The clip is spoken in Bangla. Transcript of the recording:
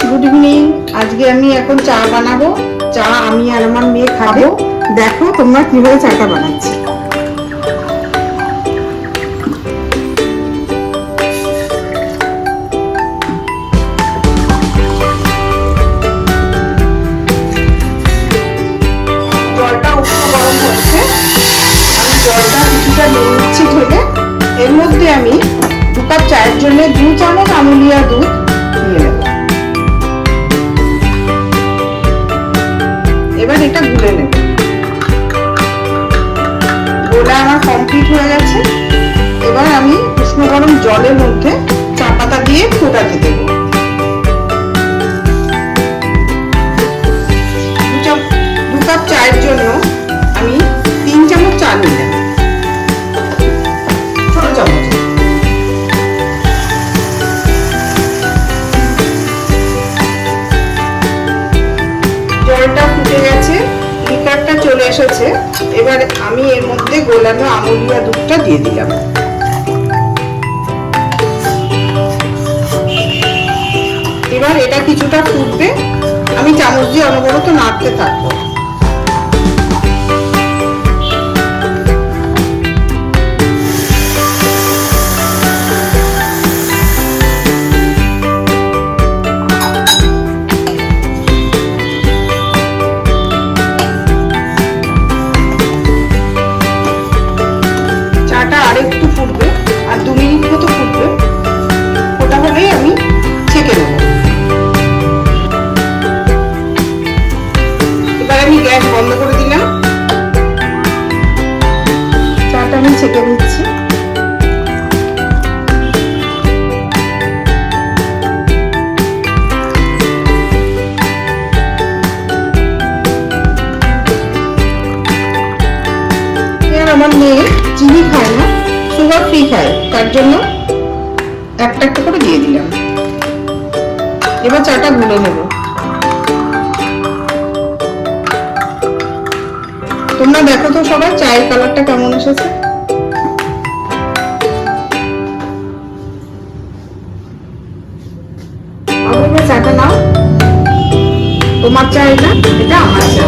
Good evening. আজকে আমি এখন চা বানাবো। চা আমি আর আমার মেয়ে খাবো। দেখো তোমরা কিভাবে চাটা বানাচ্ছি। জলটা উষ্ণ গরম হচ্ছে, আমি জলটা কিছুটা নিয়ে নিচ্ছি ঢেলে। এর মধ্যে আমি 2 কাপ চায়ের জন্য 2 চামচ আমুলিয়া দুধ দিয়ে নেব। এবার এটা গুলে নেব। গোলা আমার কমপ্লিট হয়ে গেছে। এবার আমি উষ্ণ গরম জলের মধ্যে চা পাতা দিয়ে ফোটাতে দেব। 2 কাপ চায়ের জন্য আমি 3 চামচ চা নিলাম, ছোট চামচ। জলটা ফুটে গেছে, লিকারটা চলে এসেছে। এবার আমি এর মধ্যে গোলানো আমুলিয়া দুধটা দিয়ে দিলাম। এবার এটা কিছুটা ফুটবে, আমি চামচ দিয়ে অনবরত নাড়তে থাকবো। চাটা আরেকটু ফুটবে, আর 2 মিনিট মতো ফুটবে। ওটা হলেই আমি ছেঁকে নেব। এবার আমি গ্যাস বন্ধ করে দিলাম। চাটা আমি ছেঁকে নিচ্ছি। আমার মেয়ে চিনি খায় না, সুগার ফ্রি খায়, তার জন্য একটা একটা করে দিয়ে দিলাম। এবার চাটা গুলে নেব। তোমরা দেখো তো সবাই চায়ের কালারটা কেমন এসেছে। চাটা নাও, তোমার চা এটা, এটা আমার চা।